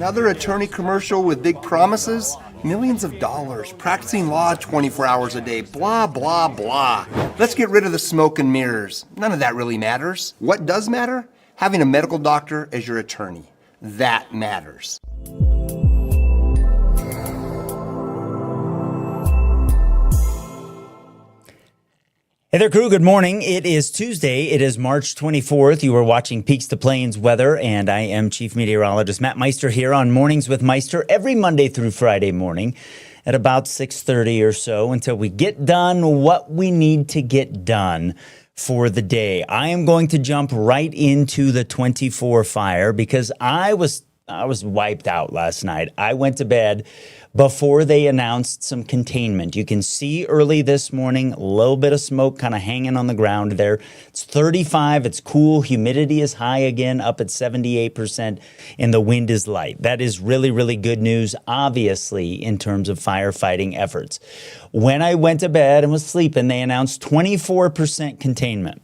Another attorney commercial with big promises, millions of dollars, practicing law 24 hours a day, blah, blah, blah. Let's get rid of the smoke and mirrors. None of that really matters. What does matter? Having a medical doctor as your attorney. That matters. Hey there, crew. Good morning. It is Tuesday. It is March 24th. You are watching Peaks2Plains Weather, and I am Chief Meteorologist Matt Meister here on Mornings with Meister every Monday through Friday morning at about 6:30 or so until we get done what we need to get done for the day. I am going to jump right into the 24 fire because I was wiped out last night. I went to bed before they announced some containment. You can see early this morning, a little bit of smoke kind of hanging on the ground there. It's 35, it's cool, humidity is high again, up at 78%, and the wind is light. That is really, really good news, obviously, in terms of firefighting efforts. When I went to bed and was sleeping, they announced 24% containment.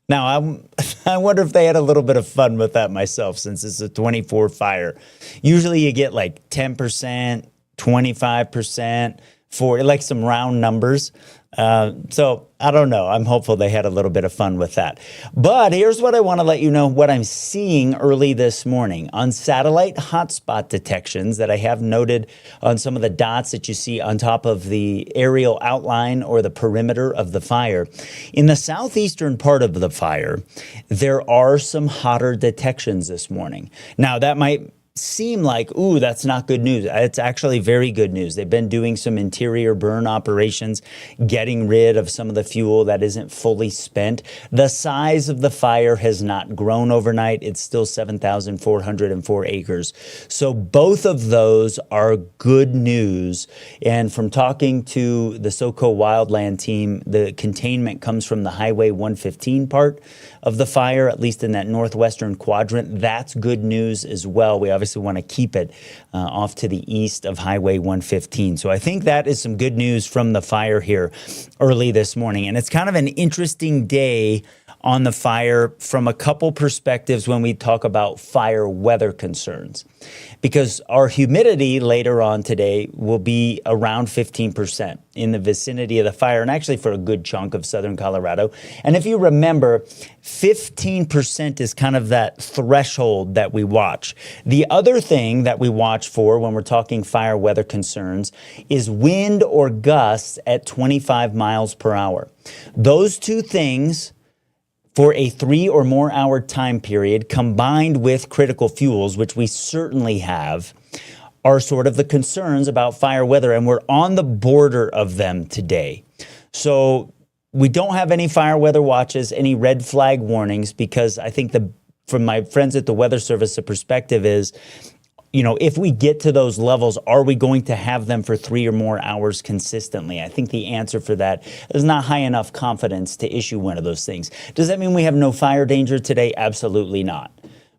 Now, I wonder if they had a little bit of fun with that myself, since it's a 24 fire. Usually you get like 10%, 25%, for like some round numbers. So I don't know. I'm hopeful they had a little bit of fun with that. But here's what I want to let you know what I'm seeing early this morning on satellite hotspot detections that I have noted on some of the dots that you see on top of the aerial outline or the perimeter of the fire. In the southeastern part of the fire, there are some hotter detections this morning. Now, that might seem like, ooh, that's not good news. It's actually very good news. They've been doing some interior burn operations, getting rid of some of the fuel that isn't fully spent. The size of the fire has not grown overnight. It's still 7,404 acres. So both of those are good news. And from talking to the SoCo Wildland team, the containment comes from the Highway 115 part of the fire, at least in that northwestern quadrant. That's good news as well. We obviously want to keep it off to the east of Highway 115. So I think that is some good news from the fire here early this morning. And it's kind of an interesting day on the fire from a couple perspectives when we talk about fire weather concerns. Because our humidity later on today will be around 15% in the vicinity of the fire, and actually for a good chunk of southern Colorado. And if you remember, 15% is kind of that threshold that we watch. The other thing that we watch for when we're talking fire weather concerns is wind or gusts at 25 miles per hour. Those two things for a 3 or more hour time period, combined with critical fuels, which we certainly have, are sort of the concerns about fire weather, and we're on the border of them today. So we don't have any fire weather watches, any red flag warnings, because I think from my friends at the Weather Service, the perspective is, if we get to those levels, are we going to have them for 3 or more hours consistently? I think the answer for that is not high enough confidence to issue one of those things. Does that mean we have no fire danger today? Absolutely not.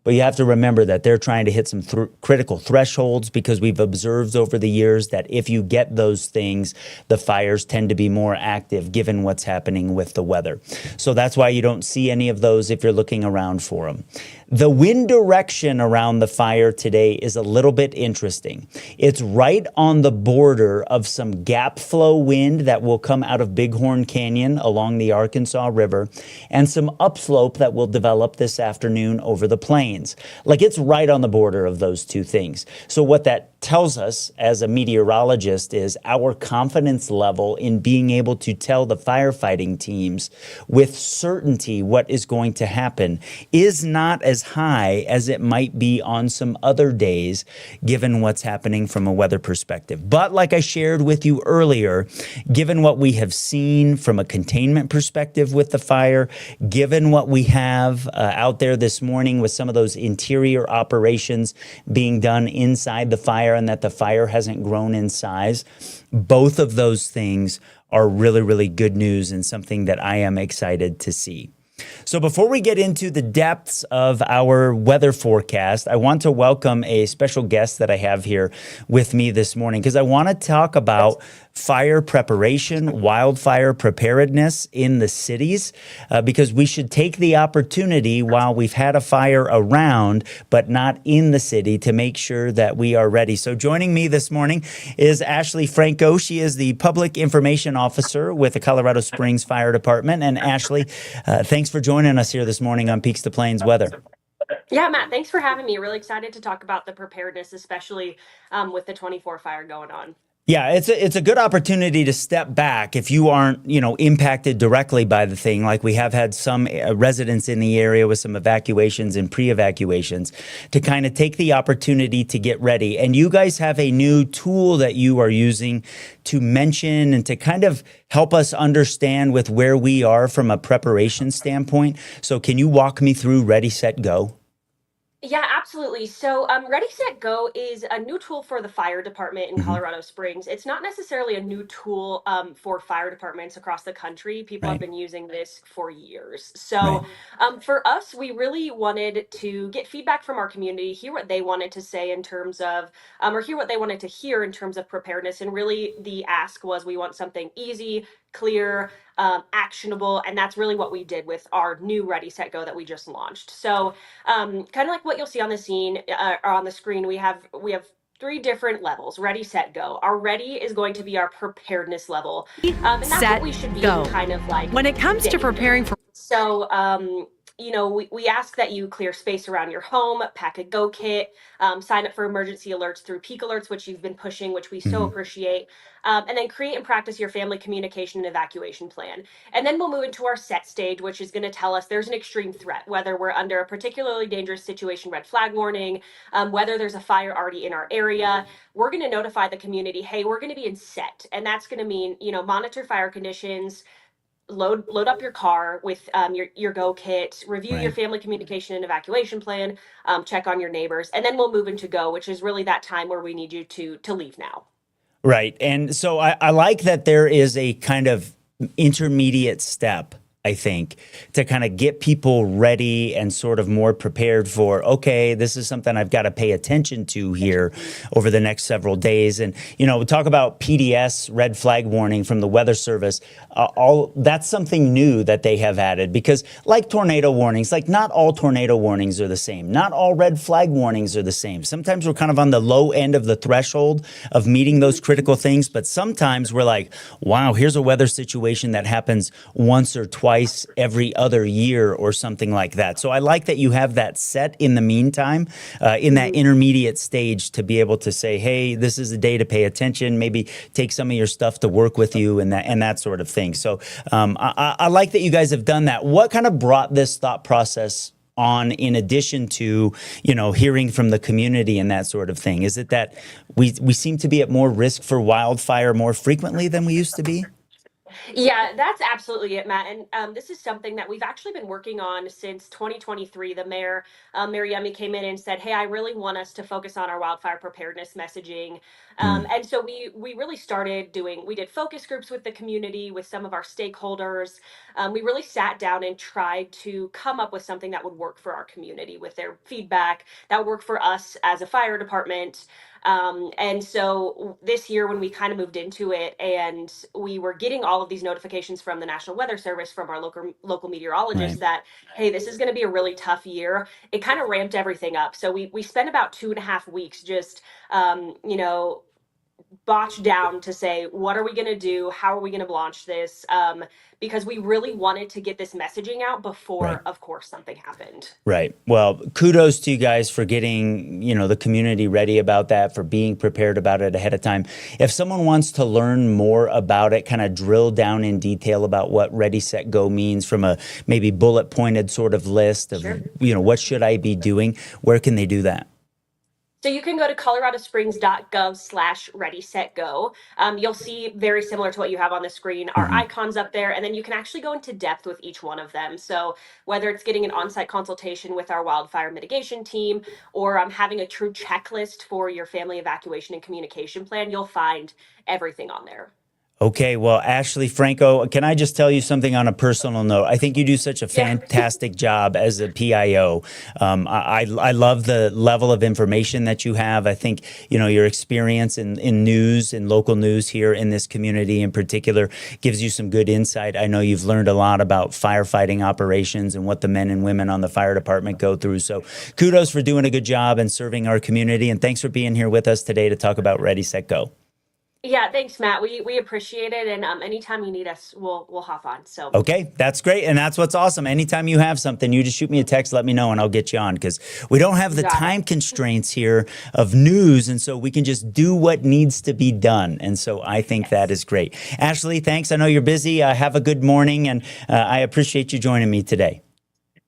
But you have to remember that they're trying to hit some critical thresholds, because we've observed over the years that if you get those things, the fires tend to be more active given what's happening with the weather. So that's why you don't see any of those if you're looking around for them. The wind direction around the fire today is a little bit interesting. It's right on the border of some gap flow wind that will come out of Bighorn Canyon along the Arkansas River, and some upslope that will develop this afternoon over the plains. Like, it's right on the border of those two things. So what that tells us as a meteorologist is our confidence level in being able to tell the firefighting teams with certainty what is going to happen is not as high as it might be on some other days, given what's happening from a weather perspective. But like I shared with you earlier, given what we have seen from a containment perspective with the fire, given what we have out there this morning with some of those interior operations being done inside the fire, and that the fire hasn't grown in size, both of those things are really, really good news, and something that I am excited to see. So before we get into the depths of our weather forecast, I want to welcome a special guest that I have here with me this morning, because I want to talk about fire preparation, wildfire preparedness in the cities, because we should take the opportunity while we've had a fire around, but not in the city, to make sure that we are ready. So joining me this morning is Ashley Franco. She is the Public Information Officer with the Colorado Springs Fire Department. And Ashley, thanks for joining us here this morning on Peaks2Plains Weather. Yeah, Matt, thanks for having me. Really excited to talk about the preparedness, especially with the 24 fire going on. Yeah, it's a good opportunity to step back if you aren't, impacted directly by the thing. Like, we have had some residents in the area with some evacuations and pre-evacuations, to kind of take the opportunity to get ready. And you guys have a new tool that you are using to mention and to kind of help us understand with where we are from a preparation standpoint. So can you walk me through Ready, Set, Go? Yeah, absolutely. So Ready, Set, Go is a new tool for the fire department in Colorado Springs. It's not necessarily a new tool for fire departments across the country. People have been using this for years. So for us, we really wanted to get feedback from our community, hear what they wanted to say in terms of, or hear what they wanted to hear in terms of preparedness. And really the ask was, we want something easy, clear, actionable, and that's really what we did with our new Ready, Set, Go that we just launched. So kind of like what you'll see on the scene or on the screen, we have 3 different levels. Ready, Set, Go. Our ready is going to be our preparedness level, and that's what we should be kind of like when it comes to preparing for. So we ask that you clear space around your home, pack a go kit, sign up for emergency alerts through Peak Alerts, which you've been pushing, which we so appreciate, and then create and practice your family communication and evacuation plan. And then we'll move into our set stage, which is going to tell us there's an extreme threat, whether we're under a particularly dangerous situation, red flag warning, whether there's a fire already in our area. We're going to notify the community, hey, we're going to be in set, and that's going to mean, monitor fire conditions, load up your car with your go kit, review your family communication and evacuation plan, check on your neighbors, and then we'll move into go, which is really that time where we need you to leave now. Right. And so I like that there is a kind of intermediate step, I think, to kind of get people ready and sort of more prepared for, okay, this is something I've got to pay attention to here over the next several days. And, we talk about PDS, red flag warning from the Weather Service. That's something new that they have added, because like tornado warnings, like not all tornado warnings are the same. Not all red flag warnings are the same. Sometimes we're kind of on the low end of the threshold of meeting those critical things. But sometimes we're like, wow, here's a weather situation that happens once or twice every other year or something like that. So I like that you have that set in the meantime, in that intermediate stage, to be able to say, hey, this is a day to pay attention, maybe take some of your stuff to work with you and that sort of thing. So I like that you guys have done that. What kind of brought this thought process on in addition to, hearing from the community and that sort of thing? Is it that we seem to be at more risk for wildfire more frequently than we used to be? Yeah, that's absolutely it, Matt. And this is something that we've actually been working on since 2023. The mayor, Mayor Yummy, came in and said, "Hey, I really want us to focus on our wildfire preparedness messaging." Mm, And so we really started doing. We did focus groups with the community, with some of our stakeholders. We really sat down and tried to come up with something that would work for our community with their feedback, that would work for us as a fire department. And so this year, when we kind of moved into it, and we were getting all of these notifications from the National Weather Service, from our local meteorologists, right. that hey, this is going to be a really tough year. It kind of ramped everything up. So we spent about 2.5 weeks just botched down to say, what are we going to do? How are we going to launch this? Because we really wanted to get this messaging out Right. before, of course, something happened. Right. Well, kudos to you guys for getting, the community ready about that, for being prepared about it ahead of time. If someone wants to learn more about it, kind of drill down in detail about what Ready, Set, Go means from a maybe bullet pointed sort of list of, Sure. What should I be doing? Where can they do that? So you can go to coloradosprings.gov/ready set go. You'll see, very similar to what you have on the screen, our Hmm. icons up there, and then you can actually go into depth with each one of them. So whether it's getting an on-site consultation with our wildfire mitigation team, or having a true checklist for your family evacuation and communication plan, you'll find everything on there. Okay, well, Ashley Franco, can I just tell you something on a personal note? I think you do such a Yeah. fantastic job as a PIO. I love the level of information that you have. I think, your experience in news and local news here in this community in particular gives you some good insight. I know you've learned a lot about firefighting operations and what the men and women on the fire department go through. So kudos for doing a good job and serving our community. And thanks for being here with us today to talk about Ready, Set, Go. Yeah, thanks, Matt. We appreciate it, and anytime you need us, we'll hop on. So Okay, that's great. And that's what's awesome. Anytime you have something, you just shoot me a text, let me know, and I'll get you on, because we don't have the got it. time constraints here of news. And so we can just do what needs to be done. And so I think that is great. Ashley, thanks. I know you're busy. Have a good morning. And I appreciate you joining me today.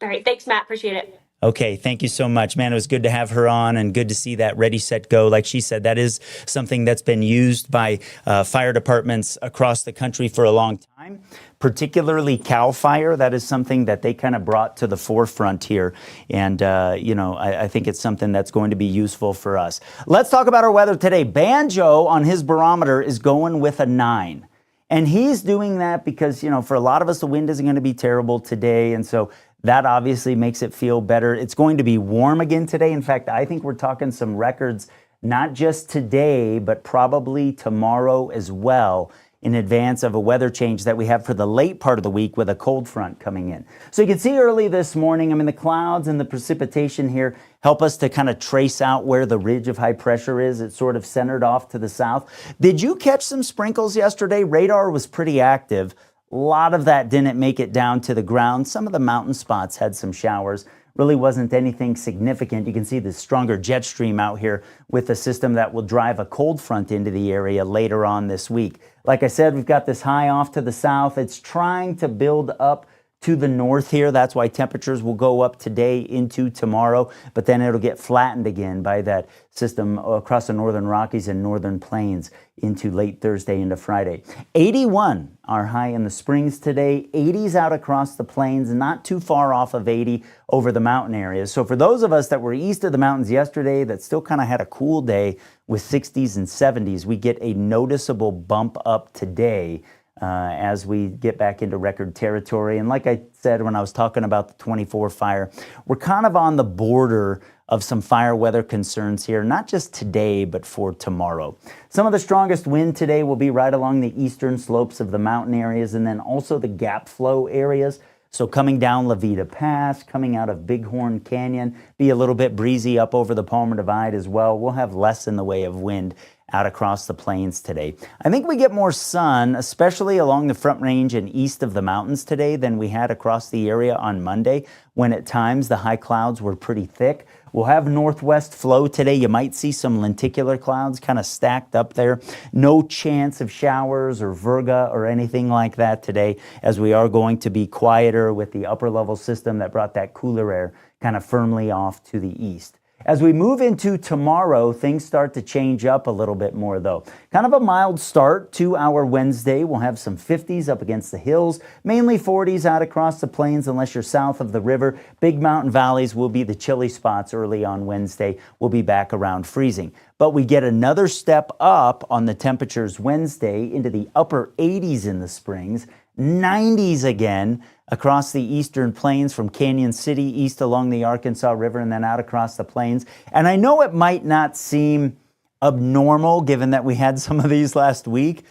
All right, thanks, Matt. Appreciate it. Okay, thank you so much, man. It was good to have her on and good to see that Ready, Set, Go. Like she said, that is something that's been used by fire departments across the country for a long time, particularly CAL FIRE. That is something that they kind of brought to the forefront here. And, I think it's something that's going to be useful for us. Let's talk about our weather today. Banjo on his barometer is going with a 9. And he's doing that because, for a lot of us, the wind isn't going to be terrible today. And so that obviously makes it feel better. It's going to be warm again today. In fact, I think we're talking some records, not just today, but probably tomorrow as well, in advance of a weather change that we have for the late part of the week with a cold front coming in. So you can see early this morning, the clouds and the precipitation here help us to kind of trace out where the ridge of high pressure is. It's sort of centered off to the south. Did you catch some sprinkles yesterday? Radar was pretty active. A lot of that didn't make it down to the ground. Some of the mountain spots had some showers. Really wasn't anything significant. You can see the stronger jet stream out here with a system that will drive a cold front into the area later on this week. Like I said, we've got this high off to the south. It's trying to build up to the north here. That's why temperatures will go up today into tomorrow, but then it'll get flattened again by that system across the northern Rockies and northern plains into late Thursday into Friday. 81 our high in the Springs today, 80s out across the plains, not too far off of 80 over the mountain areas. So for those of us that were east of the mountains yesterday that still kind of had a cool day with 60s and 70s, we get a noticeable bump up today as we get back into record territory. And like I said when I was talking about the 24 fire, we're kind of on the border of some fire weather concerns here, not just today, but for tomorrow. Some of the strongest wind today will be right along the eastern slopes of the mountain areas and then also the gap flow areas. So coming down La Veta Pass, coming out of Bighorn Canyon, be a little bit breezy up over the Palmer Divide as well. We'll have less in the way of wind out across the plains today. I think we get more sun, especially along the Front Range and east of the mountains today than we had across the area on Monday, when at times the high clouds were pretty thick. We'll have northwest flow today. You might see some lenticular clouds kind of stacked up there. No chance of showers or virga or anything like that today, as we are going to be quieter with the upper level system that brought that cooler air kind of firmly off to the east. As we move into tomorrow, things start to change up a little bit more, though. Kind of a mild start to our Wednesday. We'll have some 50s up against the hills, mainly 40s out across the plains unless you're south of the river. Big mountain valleys will be the chilly spots early on Wednesday. We'll be back around freezing. But we get another step up on the temperatures Wednesday into the upper 80s in the Springs, 90s again across the eastern plains from Canyon City east along the Arkansas River and then out across the plains. And I know it might not seem abnormal given that we had some of these last week,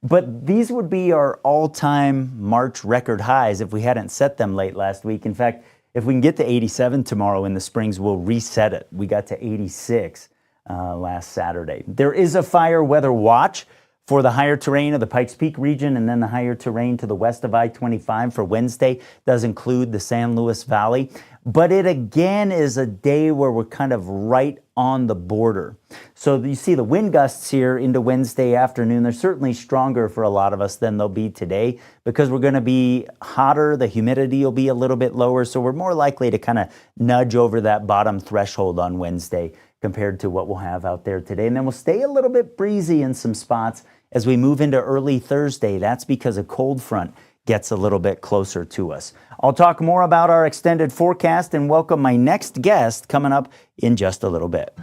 but these would be our all-time March record highs if we hadn't set them late last week. In fact, if we can get to 87 tomorrow in the Springs, we'll reset it. We got to 86 last Saturday. There is a fire weather watch for the higher terrain of the Pikes Peak region and then the higher terrain to the west of I-25 for Wednesday does include the San Luis Valley. But it again is a day where we're kind of right on the border. So you see the wind gusts here into Wednesday afternoon. They're certainly stronger for a lot of us than they'll be today because we're going to be hotter. The humidity will be a little bit lower. So we're more likely to kind of nudge over that bottom threshold on Wednesday compared to what we'll have out there today. And then we'll stay a little bit breezy in some spots as we move into early Thursday. That's because a cold front gets a little bit closer to us. I'll talk more about our extended forecast and welcome my next guest coming up in just a little bit.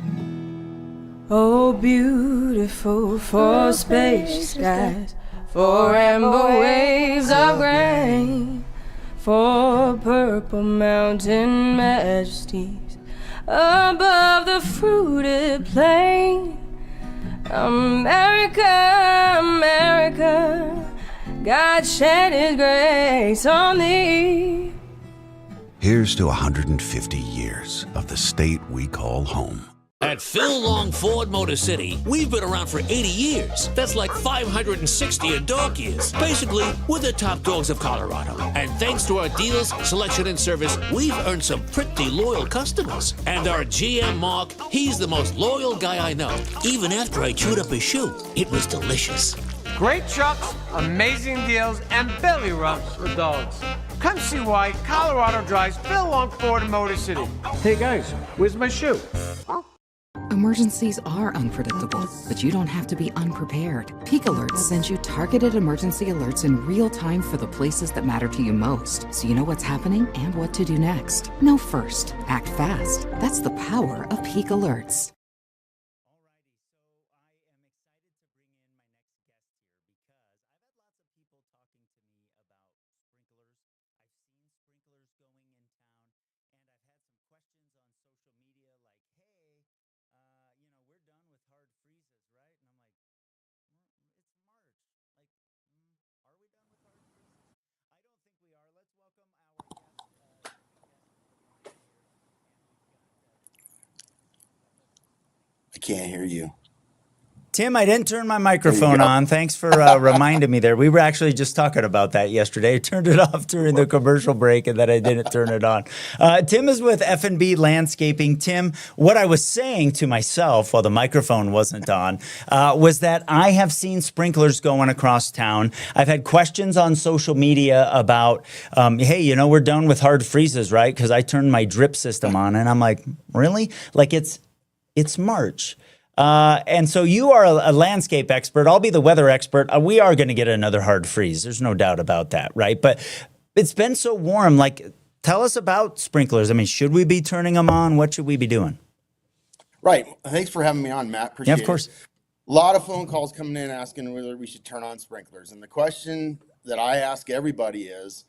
Oh, beautiful for spacious skies, for amber waves of grain, for purple mountain majesties above the fruited plain. America, America, God shed His grace on thee. Here's to 150 years of the state we call home. At Phil Long Ford Motor City, we've been around for 80 years. That's like 560 dog years. Basically, we're the top dogs of Colorado. And thanks to our deals, selection, and service, we've earned some pretty loyal customers. And our GM Mark, he's the most loyal guy I know. Even after I chewed up his shoe, it was delicious. Great trucks, amazing deals, and belly rubs for dogs. Come see why Colorado drives Phil Long Ford Motor City. Hey guys, where's my shoe? Emergencies are unpredictable, but you don't have to be unprepared. Peak Alerts sends you targeted emergency alerts in real time for the places that matter to you most, so you know what's happening and what to do next. Know first, act fast. That's the power of Peak Alerts. I can't hear you. Tim, I didn't turn my microphone on. Thanks for reminding me there. We were actually just talking about that yesterday. I turned it off during the commercial break and then I didn't turn it on. Tim is with F&B Landscaping. Tim, what I was saying to myself while the microphone wasn't on was that I have seen sprinklers going across town. I've had questions on social media about, hey, you know, we're done with hard freezes, right? Because I turned my drip system on and I'm like, really? Like it's March. And so you are a landscape expert. I'll be the weather expert. We are going to get another hard freeze. There's no doubt about that, right? But it's been so warm. Like, tell us about sprinklers. I mean, should we be turning them on? What should we be doing? Right. Thanks for having me on, Matt. Appreciate it. Yeah, of course. A lot of phone calls coming in asking whether we should turn on sprinklers. And the question that I ask everybody is,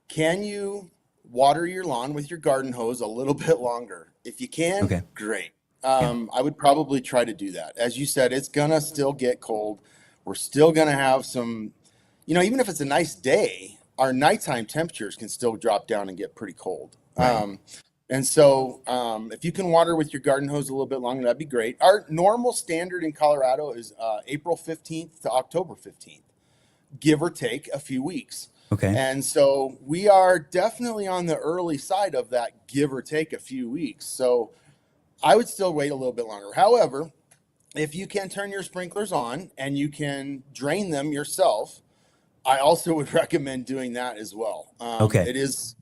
can you water your lawn with your garden hose a little bit longer? If you can, okay, great. I would probably try to do that. As you said, it's going to still get cold. We're still going to have some, you know, even if it's a nice day, our nighttime temperatures can still drop down and get pretty cold. Right. And so if you can water with your garden hose a little bit longer, that'd be great. Our normal standard in Colorado is April 15th to October 15th, give or take a few weeks. Okay. And so we are definitely on the early side of that give or take a few weeks. So I would still wait a little bit longer. However, if you can turn your sprinklers on and you can drain them yourself, I also would recommend doing that as well. Okay. It is,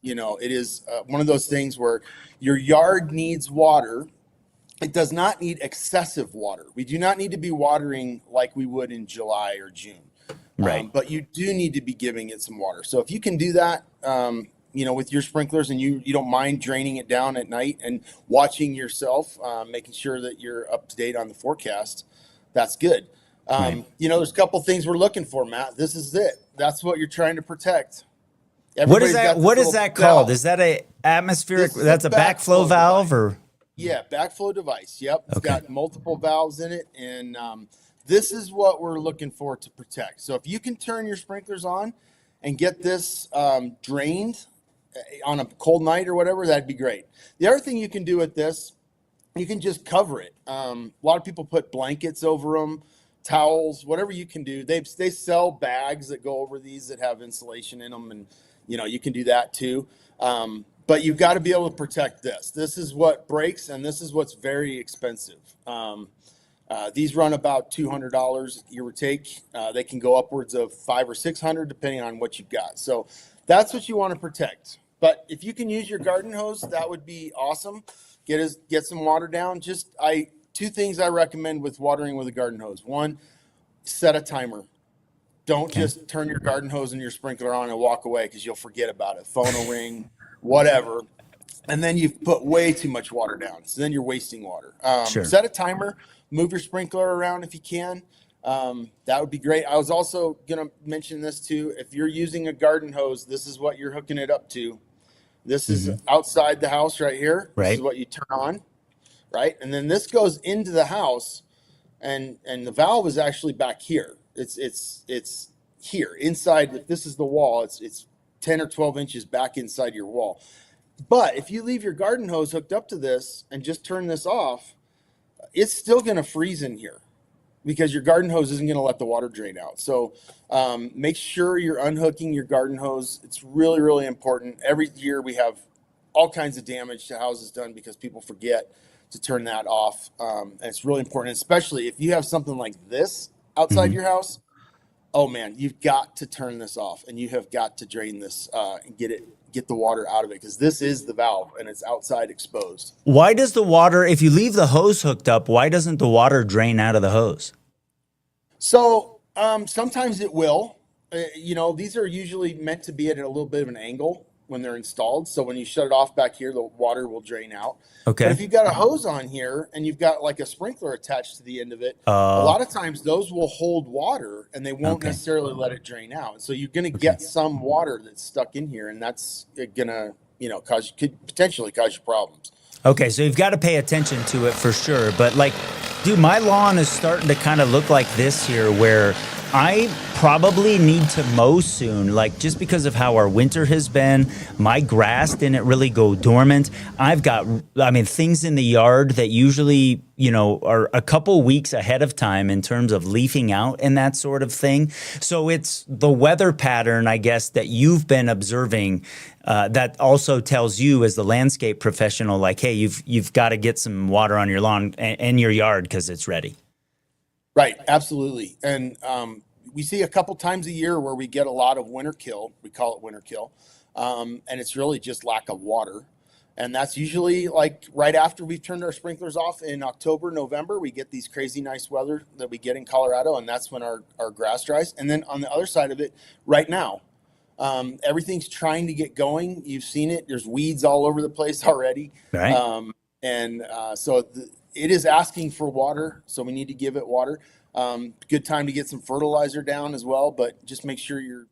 one of those things where your yard needs water. It does not need excessive water. We do not need to be watering like we would in July or June. Right. But you do need to be giving it some water. So if you can do that, with your sprinklers, and you don't mind draining it down at night and watching yourself, making sure that you're up to date on the forecast, that's good. Right. There's a couple things we're looking for, Matt. This is it. That's what you're trying to protect. What is Everybody's that? got this What is little that called? valve. Is that a atmospheric? This is That's a backflow valve, device. or Yeah, backflow device. Yep. It's Okay. got multiple valves in it. And this is what we're looking for to protect. So if you can turn your sprinklers on and get this drained on a cold night or whatever, that'd be great. The other thing you can do with this, you can just cover it. A lot of people put blankets over them, towels, whatever you can do. They sell bags that go over these that have insulation in them, and you can do that too. But you've got to be able to protect this. This is what breaks, and this is what's very expensive. These run about $200, give or take. They can go upwards of $500 or $600 depending on what you've got. So that's what you want to protect. But if you can use your garden hose, that would be awesome. Get some water down. Two things I recommend with watering with a garden hose. One, set a timer. Don't just turn your garden hose and your sprinkler on and walk away, because you'll forget about it. Phone will ring, whatever. And then you've put way too much water down. So then you're wasting water. Sure. Set a timer. Move your sprinkler around if you can. That would be great. I was also going to mention this too. If you're using a garden hose, this is what you're hooking it up to. This is outside the house right here. Right. This is what you turn on, right? And then this goes into the house, and the valve is actually back here. It's here inside. If this is the wall, it's 10 or 12 inches back inside your wall. But if you leave your garden hose hooked up to this and just turn this off, it's still going to freeze in here, because your garden hose isn't going to let the water drain out. So make sure you're unhooking your garden hose. It's really, really important. Every year we have all kinds of damage to houses done because people forget to turn that off. And it's really important, especially if you have something like this outside your house. Oh man, you've got to turn this off, and you have got to drain this and get the water out of it, because this is the valve and it's outside exposed. why does the water, if you leave the hose hooked up, why doesn't the water drain out of the hose? So sometimes it will. These are usually meant to be at a little bit of an angle when they're installed. So when you shut it off back here, the water will drain out. Okay. But if you've got a hose on here and you've got like a sprinkler attached to the end of it, a lot of times those will hold water and they won't necessarily let it drain out. So you're going to get some water that's stuck in here, and that's going to, could potentially cause you problems. Okay, so you've got to pay attention to it for sure. But dude, my lawn is starting to kind of look like this here, where I probably need to mow soon, just because of how our winter has been. My grass didn't really go dormant. I've got, things in the yard that usually, are a couple weeks ahead of time in terms of leafing out and that sort of thing. So it's the weather pattern, I guess, that you've been observing that also tells you as the landscape professional, hey, you've got to get some water on your lawn and your yard because it's ready. Right, absolutely. And we see a couple times a year where we get a lot of winter kill. We call it winter kill. And it's really just lack of water. And that's usually right after we've turned our sprinklers off in October, November. We get these crazy nice weather that we get in Colorado, and that's when our grass dries. And then on the other side of it, right now, everything's trying to get going. You've seen it. There's weeds all over the place already. Right. So it is asking for water, so we need to give it water. Good time to get some fertilizer down as well, but just make sure you're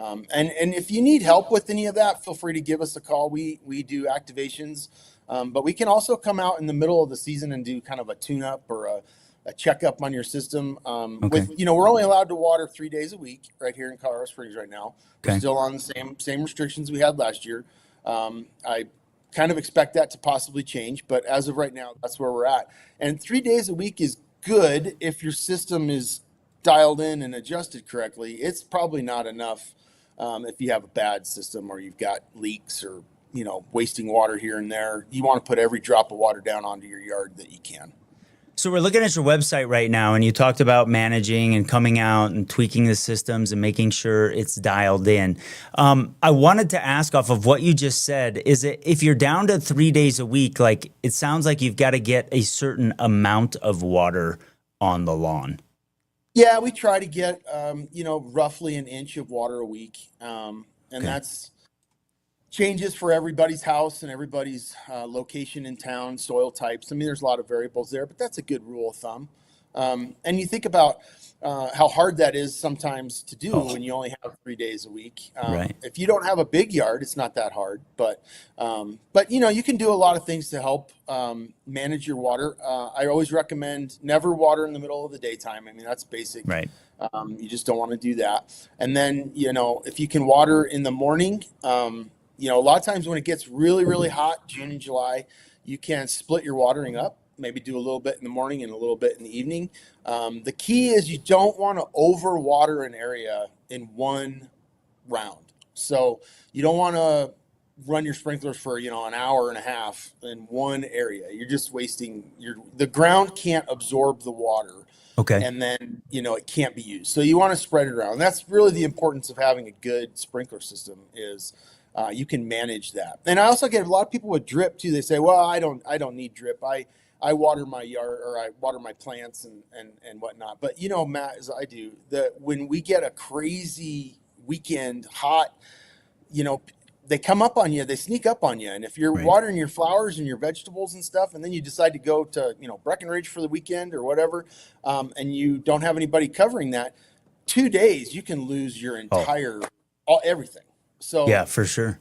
and if you need help with any of that, feel free to give us a call. We do activations, but we can also come out in the middle of the season and do kind of a tune-up or a checkup on your system. We're only allowed to water 3 days a week right here in Colorado Springs right now. Okay. We're still on the same restrictions we had last year. I kind of expect that to possibly change, but as of right now, that's where we're at. And 3 days a week is good if your system is dialed in and adjusted correctly. It's probably not enough if you have a bad system or you've got leaks or wasting water here and there. You want to put every drop of water down onto your yard that you can. So we're looking at your website right now, and you talked about managing and coming out and tweaking the systems and making sure it's dialed in. I wanted to ask off of what you just said, is it if you're down to 3 days a week, like it sounds like you've got to get a certain amount of water on the lawn. Yeah, we try to get, roughly an inch of water a week. That's changes for everybody's house and everybody's location in town, soil types. I mean, there's a lot of variables there, but that's a good rule of thumb. And you think about how hard that is sometimes to do when you only have 3 days a week. Right. If you don't have a big yard, it's not that hard. But you can do a lot of things to help manage your water. I always recommend never water in the middle of the daytime. I mean, that's basic. Right. You just don't want to do that. And then, if you can water in the morning, a lot of times when it gets really, really hot, June and July, you can split your watering up, maybe do a little bit in the morning and a little bit in the evening. The key is you don't want to overwater an area in one round. So you don't want to run your sprinklers for, an hour and a half in one area. You're just wasting the ground can't absorb the water. Okay. And then, it can't be used. So you want to spread it around. And that's really the importance of having a good sprinkler system is you can manage that. And I also get a lot of people with drip too. They say, well, I don't need drip. I water my yard or I water my plants and whatnot. But Matt, as I do, when we get a crazy weekend hot, they come up on you, they sneak up on you. And if you're watering your flowers and your vegetables and stuff, and then you decide to go to, Breckenridge for the weekend or whatever, and you don't have anybody covering that, 2 days, you can lose your entire, everything. So yeah, for sure.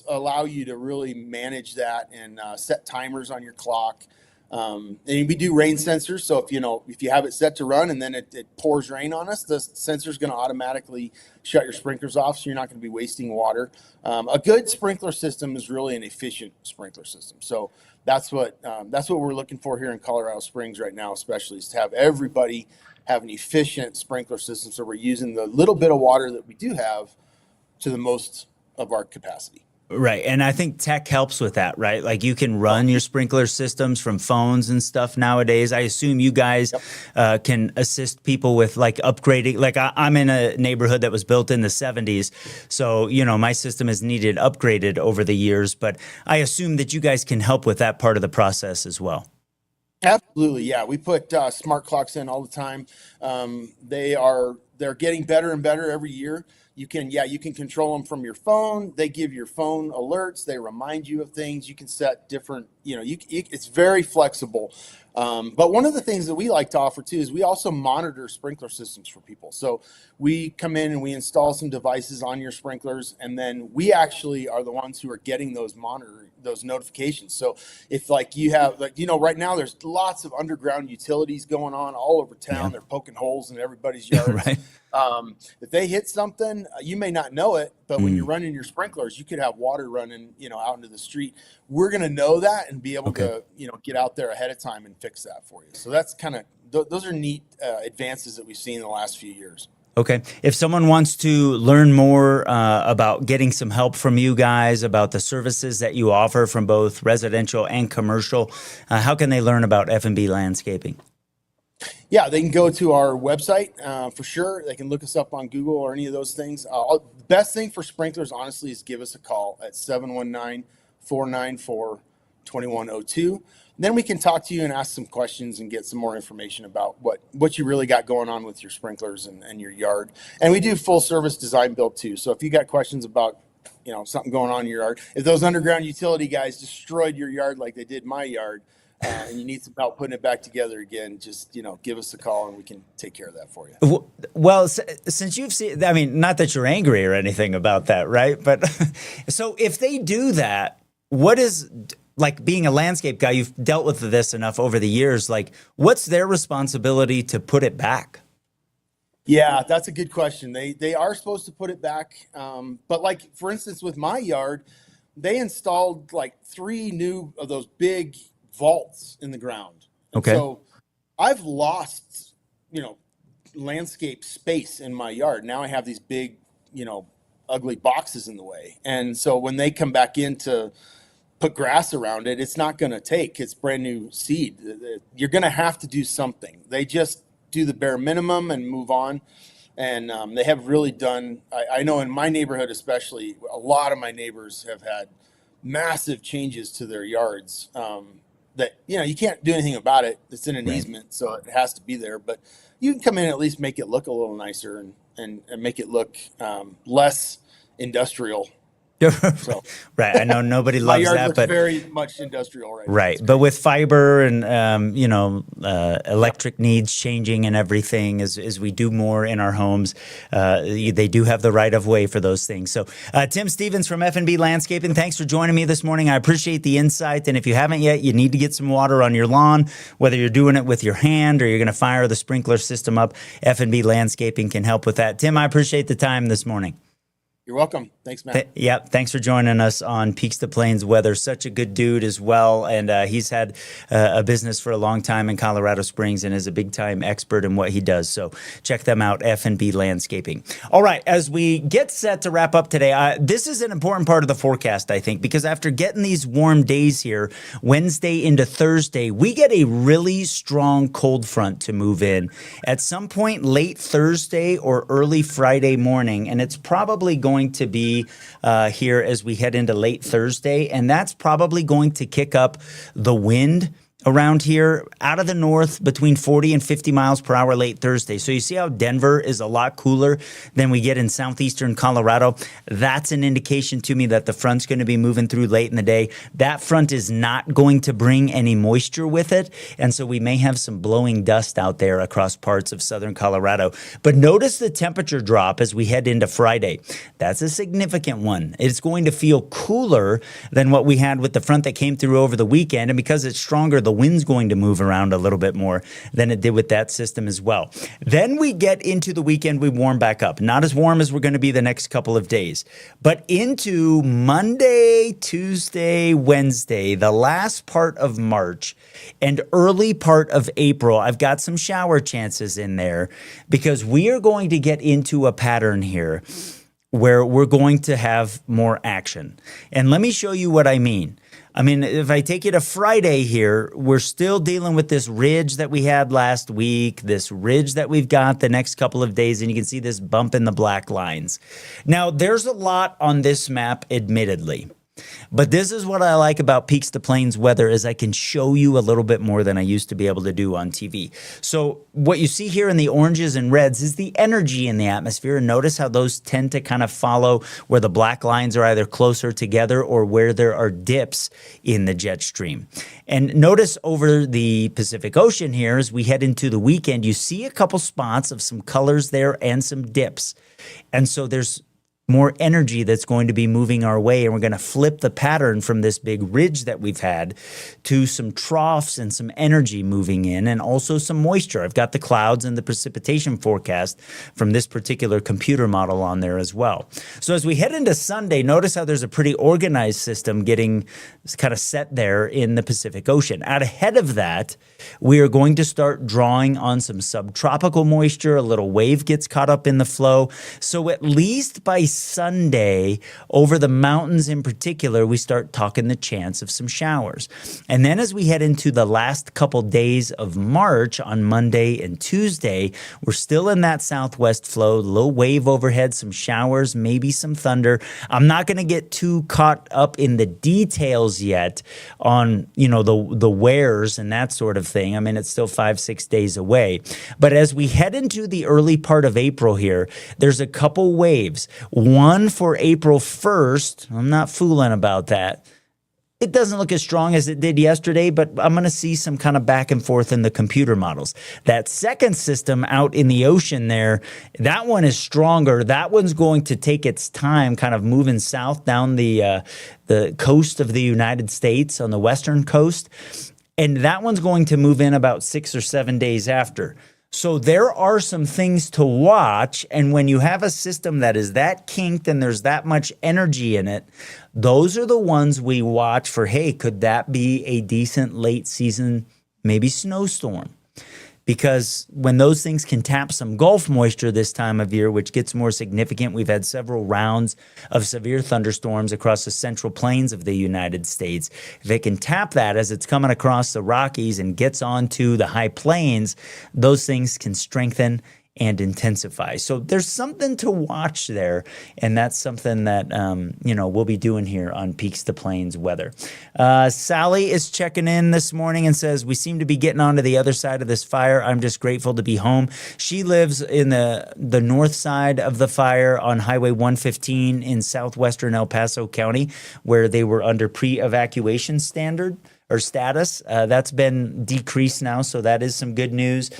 Allow you to really manage that and set timers on your clock. And we do rain sensors. So if you have it set to run and then it pours rain on us, the sensor is going to automatically shut your sprinklers off. So you're not going to be wasting water. A good sprinkler system is really an efficient sprinkler system. So that's what we're looking for here in Colorado Springs right now, especially is to have everybody have an efficient sprinkler system. So we're using the little bit of water that we do have to the most of our capacity. Right. And I think tech helps with that, right? Like you can run your sprinkler systems from phones and stuff nowadays. I assume you guys can assist people with like upgrading. Like I'm in a neighborhood that was built in the 70s. So, my system has needed upgraded over the years, but I assume that you guys can help with that part of the process as well. Absolutely. Yeah. We put smart clocks in all the time. They're getting better and better every year. You can control them from your phone. They give your phone alerts. They remind you of things. You can set different, it's very flexible. But one of the things that we like to offer too is we also monitor sprinkler systems for people. So we come in and we install some devices on your sprinklers, and then we actually are the ones who are getting those notifications. So if you have right now there's lots of underground utilities going on all over town. Yeah. They're poking holes in everybody's yards. Right. If they hit something, you may not know it, but when you're running your sprinklers, you could have water running, out into the street. We're going to know that and be able to, get out there ahead of time and fix that for you. So that's kind of, those are neat advances that we've seen in the last few years. Okay. If someone wants to learn more about getting some help from you guys, about the services that you offer from both residential and commercial, how can they learn about F&B Landscaping? Yeah, they can go to our website for sure. They can look us up on Google or any of those things. The best thing for sprinklers, honestly, is give us a call at 719-494-2102. Then we can talk to you and ask some questions and get some more information about what you really got going on with your sprinklers and your yard. And we do full service design build too. So if you got questions about something going on in your yard, if those underground utility guys destroyed your yard like they did my yard, and you need some help putting it back together again, just, give us a call and we can take care of that for you. Well, since you've seen, I mean, not that you're angry or anything about that, right? But so if they do that, what is, like being a landscape guy, you've dealt with this enough over the years, like what's their responsibility to put it back? Yeah, that's a good question. They are supposed to put it back. But like, for instance, with my yard, they installed like 3 new of those big vaults in the ground. Okay. So I've lost, landscape space in my yard. Now I have these big, ugly boxes in the way. And so when they come back in to put grass around it, it's not going to take. It's brand new seed. You're going to have to do something. They just do the bare minimum and move on. And they have really done, I know in my neighborhood especially, a lot of my neighbors have had massive changes to their yards that, you can't do anything about it. It's in an easement, so it has to be there. But you can come in and at least make it look a little nicer and make it look less industrial. So, right. I know nobody my loves yard that, looks but very much industrial right now. right. But with fiber and electric needs changing and everything as we do more in our homes, they do have the right of way for those things. So Tim Stevens from F&B Landscaping, thanks for joining me this morning. I appreciate the insight. And if you haven't yet, you need to get some water on your lawn, whether you're doing it with your hand or you're going to fire the sprinkler system up. F&B Landscaping can help with that. Tim, I appreciate the time this morning. You're welcome. Thanks, Matt. Thanks for joining us on Peaks2Plains Weather. Such a good dude as well. And he's had a business for a long time in Colorado Springs and is a big-time expert in what he does. So check them out, F&B Landscaping. All right, as we get set to wrap up today, this is an important part of the forecast, I think, because after getting these warm days here, Wednesday into Thursday, we get a really strong cold front to move in at some point late Thursday or early Friday morning. And it's probably going to be here as we head into late Thursday, and that's probably going to kick up the wind around here out of the north between 40 and 50 miles per hour late Thursday. So you see how Denver is a lot cooler than we get in southeastern Colorado? That's an indication to me that the front's going to be moving through late in the day. That front is not going to bring any moisture with it, and so we may have some blowing dust out there across parts of southern Colorado. But notice the temperature drop as we head into Friday. That's a significant one. It's going to feel cooler than what we had with the front that came through over the weekend, and because it's stronger, the wind's going to move around a little bit more than it did with that system as well. Then we get into the weekend, we warm back up. Not as warm as we're going to be the next couple of days, but into Monday, Tuesday, Wednesday, the last part of March and early part of April, I've got some shower chances in there because we are going to get into a pattern here where we're going to have more action. And let me show you what I mean. If I take you to Friday here, we're still dealing with this ridge that we had last week, this ridge that we've got the next couple of days, and you can see this bump in the black lines. Now, there's a lot on this map, admittedly. But this is what I like about Peaks2Plains Weather is I can show you a little bit more than I used to be able to do on TV. So what you see here in the oranges and reds is the energy in the atmosphere. And notice how those tend to kind of follow where the black lines are either closer together or where there are dips in the jet stream. And notice over the Pacific Ocean here as we head into the weekend, you see a couple spots of some colors there and some dips. And so there's more energy that's going to be moving our way, and we're going to flip the pattern from this big ridge that we've had to some troughs and some energy moving in and also some moisture. I've got the clouds and the precipitation forecast from this particular computer model on there as well. So as we head into Sunday, notice how there's a pretty organized system getting kind of set there in the Pacific Ocean. Out ahead of that, we are going to start drawing on some subtropical moisture. A little wave gets caught up in the flow. So at least by Sunday, over the mountains in particular, we start talking the chance of some showers. And then as we head into the last couple days of March on Monday and Tuesday, we're still in that southwest flow, low wave overhead, some showers, maybe some thunder. I'm not going to get too caught up in the details yet on, the wares and that sort of thing. It's still 5-6 days away. But as we head into the early part of April here, there's a couple waves. One for April 1st. I'm not fooling about that. It doesn't look as strong as it did yesterday, but I'm going to see some kind of back and forth in the computer models. That second system out in the ocean there, that one is stronger. That one's going to take its time kind of moving south down the coast of the United States on the western coast. And that one's going to move in about 6 or 7 days after. So there are some things to watch, and when you have a system that is that kinked and there's that much energy in it, those are the ones we watch for, hey, could that be a decent late season, maybe snowstorm? because when those things can tap some Gulf moisture this time of year, which gets more significant, we've had several rounds of severe thunderstorms across the central plains of the United States. If it can tap that as it's coming across the Rockies and gets onto the high plains, those things can strengthen and intensify. So there's something to watch there, and that's something that we'll be doing here on Peaks to Plains Weather. Sally is checking in this morning and says, we seem to be getting onto the other side of this fire. I'm just grateful to be home. She lives in the north side of the fire on Highway 115 in southwestern El Paso County, where they were under pre-evacuation standard or status. That's been decreased now, so that is some good news.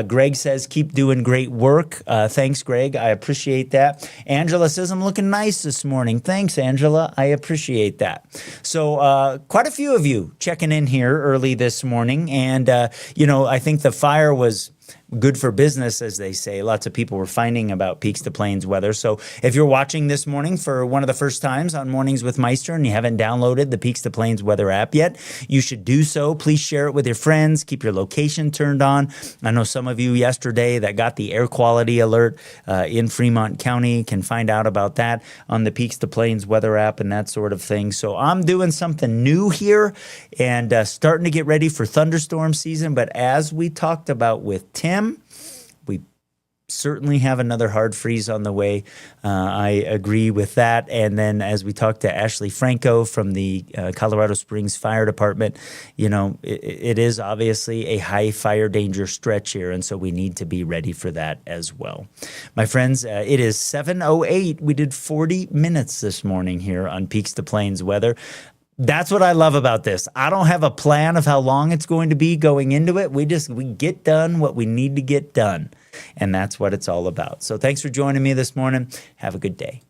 Greg says, keep doing great work. Thanks, Greg. I appreciate that. Angela says, I'm looking nice this morning. Thanks, Angela. I appreciate that. So quite a few of you checking in here early this morning. And, I think the fire was good for business, as they say. Lots of people were finding about Peaks to Plains Weather. So if you're watching this morning for one of the first times on Mornings with Meister and you haven't downloaded the Peaks to Plains Weather app yet, you should do so. Please share it with your friends. Keep your location turned on. I know some of you yesterday that got the air quality alert in Fremont County can find out about that on the Peaks to Plains Weather app and that sort of thing. So I'm doing something new here and starting to get ready for thunderstorm season. But as we talked about with Tim, we certainly have another hard freeze on the way. I agree with that. And then as we talked to Ashley Franco from the Colorado Springs Fire Department, it is obviously a high fire danger stretch here. And so we need to be ready for that as well. My friends, it is 7:08. We did 40 minutes this morning here on Peaks to Plains Weather. That's what I love about this. I don't have a plan of how long it's going to be going into it. We get done what we need to get done. And that's what it's all about. So thanks for joining me this morning. Have a good day.